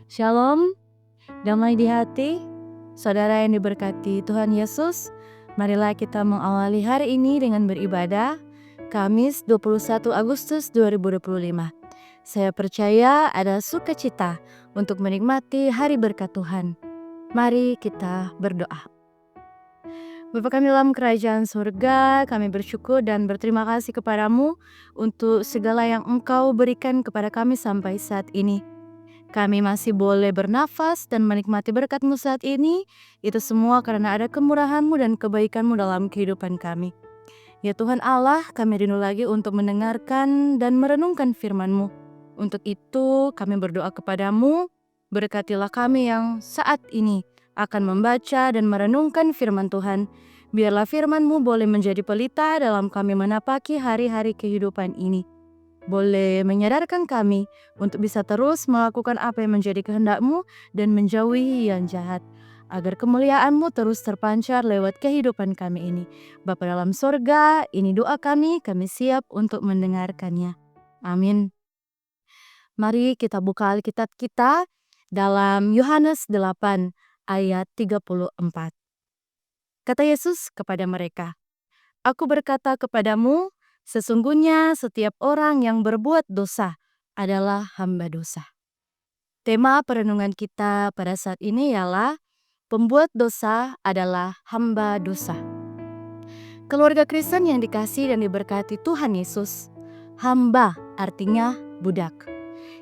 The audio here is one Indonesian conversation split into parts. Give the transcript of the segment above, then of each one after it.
Shalom, damai di hati, saudara yang diberkati Tuhan Yesus. Marilah kita mengawali hari ini dengan beribadah, Kamis 21 Agustus 2025. Saya percaya ada sukacita untuk menikmati hari berkat Tuhan. Mari kita berdoa. Bapa kami dalam kerajaan surga, kami bersyukur dan berterima kasih kepadamu untuk segala yang Engkau berikan kepada kami sampai saat ini. Kami masih boleh bernafas dan menikmati berkat-Mu saat ini. Itu semua karena ada kemurahan-Mu dan kebaikan-Mu dalam kehidupan kami. Ya Tuhan Allah, kami rindu lagi untuk mendengarkan dan merenungkan firman-Mu. Untuk itu kami berdoa kepadamu, berkatilah kami yang saat ini akan membaca dan merenungkan firman Tuhan. Biarlah firman-Mu boleh menjadi pelita dalam kami menapaki hari-hari kehidupan ini. Boleh menyadarkan kami untuk bisa terus melakukan apa yang menjadi kehendak-Mu dan menjauhi yang jahat, agar kemuliaan-Mu terus terpancar lewat kehidupan kami ini. Bapa dalam sorga, ini doa kami siap untuk mendengarkannya. Amin. Mari kita buka Alkitab kita dalam Yohanes 8 ayat 34. Kata Yesus kepada mereka, "Aku berkata kepadamu, sesungguhnya setiap orang yang berbuat dosa adalah hamba dosa." Tema perenungan kita pada saat ini ialah pembuat dosa adalah hamba dosa. Keluarga Kristen yang dikasihi dan diberkati Tuhan Yesus, hamba artinya budak.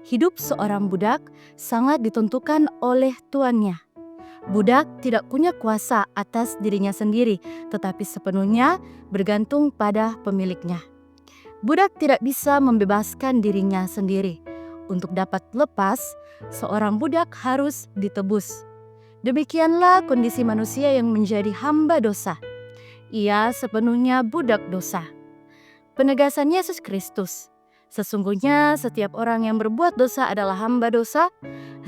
Hidup seorang budak sangat ditentukan oleh tuannya. Budak tidak punya kuasa atas dirinya sendiri, tetapi sepenuhnya bergantung pada pemiliknya. Budak tidak bisa membebaskan dirinya sendiri. Untuk dapat lepas, seorang budak harus ditebus. Demikianlah kondisi manusia yang menjadi hamba dosa. Ia sepenuhnya budak dosa. Penegasan Yesus Kristus, sesungguhnya setiap orang yang berbuat dosa adalah hamba dosa,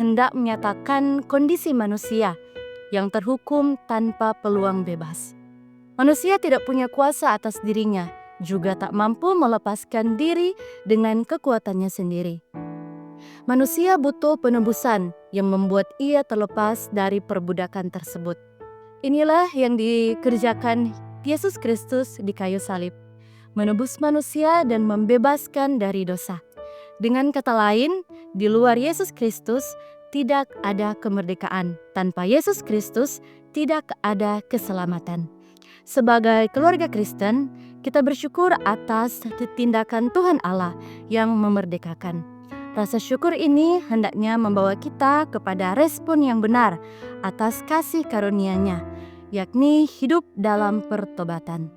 hendak menyatakan kondisi manusia yang terhukum tanpa peluang bebas. Manusia tidak punya kuasa atas dirinya, juga tak mampu melepaskan diri dengan kekuatannya sendiri. Manusia butuh penebusan yang membuat ia terlepas dari perbudakan tersebut. Inilah yang dikerjakan Yesus Kristus di kayu salib, menebus manusia dan membebaskan dari dosa. Dengan kata lain, di luar Yesus Kristus tidak ada kemerdekaan. Tanpa Yesus Kristus tidak ada keselamatan. Sebagai keluarga Kristen, kita bersyukur atas tindakan Tuhan Allah yang memerdekakan. Rasa syukur ini hendaknya membawa kita kepada respon yang benar atas kasih karunia-Nya, yakni hidup dalam pertobatan.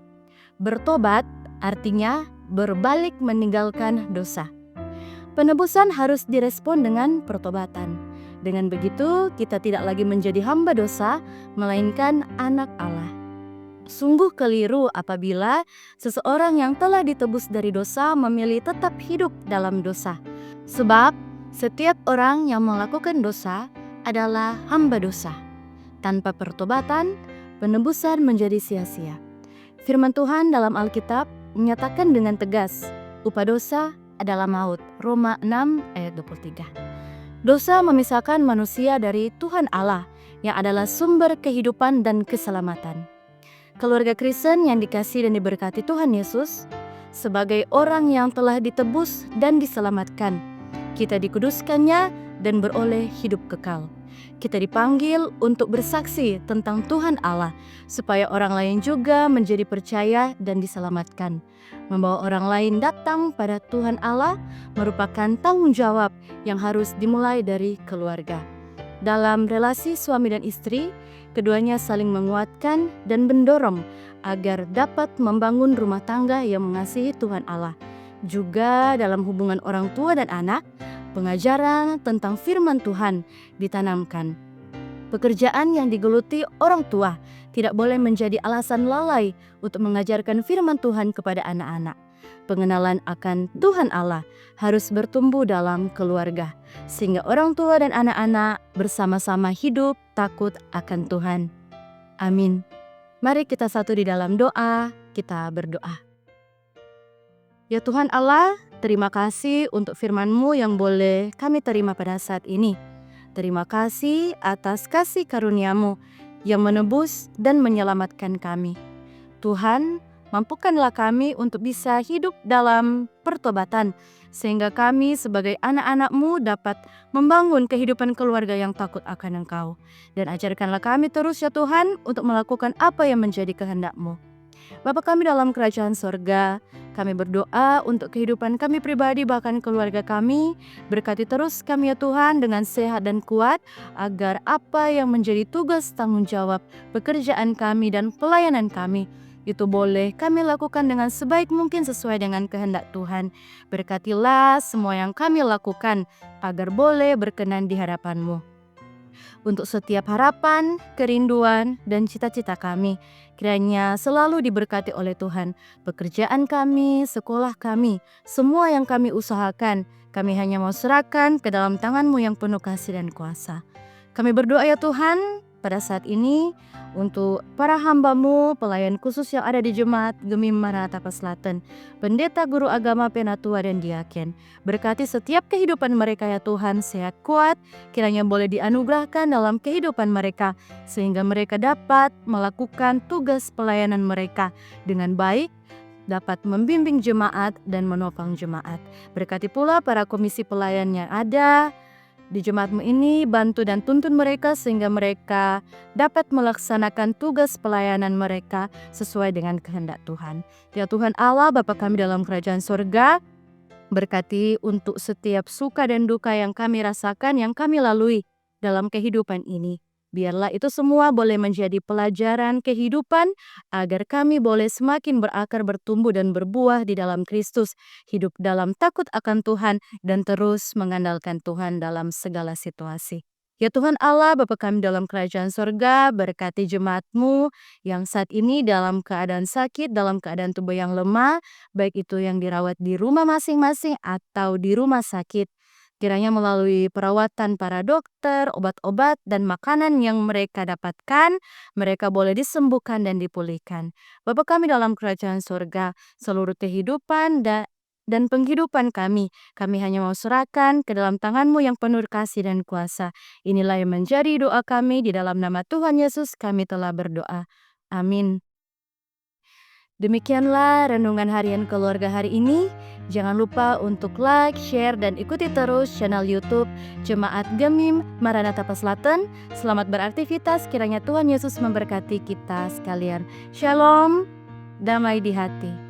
Bertobat artinya berbalik meninggalkan dosa. Penebusan harus direspon dengan pertobatan. Dengan begitu, kita tidak lagi menjadi hamba dosa, melainkan anak Allah. Sungguh keliru apabila seseorang yang telah ditebus dari dosa memilih tetap hidup dalam dosa. Sebab setiap orang yang melakukan dosa adalah hamba dosa. Tanpa pertobatan, penebusan menjadi sia-sia. Firman Tuhan dalam Alkitab menyatakan dengan tegas, upah dosa adalah maut. Roma 6 ayat 23. Dosa memisahkan manusia dari Tuhan Allah yang adalah sumber kehidupan dan keselamatan. Keluarga Kristen yang dikasihi dan diberkati Tuhan Yesus, sebagai orang yang telah ditebus dan diselamatkan, kita dikuduskannya dan beroleh hidup kekal. Kita dipanggil untuk bersaksi tentang Tuhan Allah, supaya orang lain juga menjadi percaya dan diselamatkan. Membawa orang lain datang pada Tuhan Allah merupakan tanggung jawab yang harus dimulai dari keluarga. Dalam relasi suami dan istri, keduanya saling menguatkan dan mendorong agar dapat membangun rumah tangga yang mengasihi Tuhan Allah. Juga dalam hubungan orang tua dan anak, pengajaran tentang firman Tuhan ditanamkan. Pekerjaan yang digeluti orang tua tidak boleh menjadi alasan lalai untuk mengajarkan firman Tuhan kepada anak-anak. Pengenalan akan Tuhan Allah harus bertumbuh dalam keluarga, sehingga orang tua dan anak-anak bersama-sama hidup takut akan Tuhan. Amin. Mari kita satu di dalam doa, kita berdoa. Ya Tuhan Allah, terima kasih untuk firman-Mu yang boleh kami terima pada saat ini. terima kasih atas kasih karunia-Mu yang menebus dan menyelamatkan kami. Tuhan, mampukanlah kami untuk bisa hidup dalam pertobatan, sehingga kami sebagai anak-anak-Mu dapat membangun kehidupan keluarga yang takut akan Engkau. Dan ajarkanlah kami terus ya Tuhan untuk melakukan apa yang menjadi kehendak-Mu. Bapa kami dalam kerajaan sorga, kami berdoa untuk kehidupan kami pribadi bahkan keluarga kami. Berkati terus kami ya Tuhan dengan sehat dan kuat, agar apa yang menjadi tugas tanggung jawab pekerjaan kami dan pelayanan kami, itu boleh kami lakukan dengan sebaik mungkin sesuai dengan kehendak Tuhan. Berkatilah semua yang kami lakukan, agar boleh berkenan di hadapan-Mu. Untuk setiap harapan, kerinduan, dan cita-cita kami, kiranya selalu diberkati oleh Tuhan. Pekerjaan kami, sekolah kami, semua yang kami usahakan, kami hanya mau serahkan ke dalam tangan-Mu yang penuh kasih dan kuasa. Kami berdoa ya Tuhan, pada saat ini untuk para hamba-Mu, pelayan khusus yang ada di Jemaat Gemim Maranatha Selatan, pendeta, guru agama, penatua, dan diaken. Berkati setiap kehidupan mereka ya Tuhan, sehat kuat, kiranya boleh dianugerahkan dalam kehidupan mereka, sehingga mereka dapat melakukan tugas pelayanan mereka dengan baik, dapat membimbing jemaat dan menopang jemaat. Berkati pula para komisi pelayan yang ada di jemaat-Mu ini, bantu dan tuntun mereka sehingga mereka dapat melaksanakan tugas pelayanan mereka sesuai dengan kehendak Tuhan. Ya Tuhan Allah, Bapa kami dalam kerajaan sorga, berkati untuk setiap suka dan duka yang kami rasakan, yang kami lalui dalam kehidupan ini. Biarlah itu semua boleh menjadi pelajaran kehidupan, agar kami boleh semakin berakar, bertumbuh, dan berbuah di dalam Kristus, hidup dalam takut akan Tuhan, dan terus mengandalkan Tuhan dalam segala situasi. Ya Tuhan Allah, Bapa kami dalam kerajaan sorga, berkati jemaat-Mu yang saat ini dalam keadaan sakit, dalam keadaan tubuh yang lemah, baik itu yang dirawat di rumah masing-masing atau di rumah sakit. Kiranya melalui perawatan para dokter, obat-obat, dan makanan yang mereka dapatkan, mereka boleh disembuhkan dan dipulihkan. Bapa kami dalam kerajaan surga, seluruh kehidupan dan penghidupan kami hanya mau serahkan ke dalam tangan-Mu yang penuh kasih dan kuasa. Inilah yang menjadi doa kami, di dalam nama Tuhan Yesus kami telah berdoa. Amin. Demikianlah renungan harian keluarga hari ini. Jangan lupa untuk like, share, dan ikuti terus channel YouTube Jemaat Gemim Maranatha Selatan. Selamat beraktivitas, kiranya Tuhan Yesus memberkati kita sekalian. Shalom, damai di hati.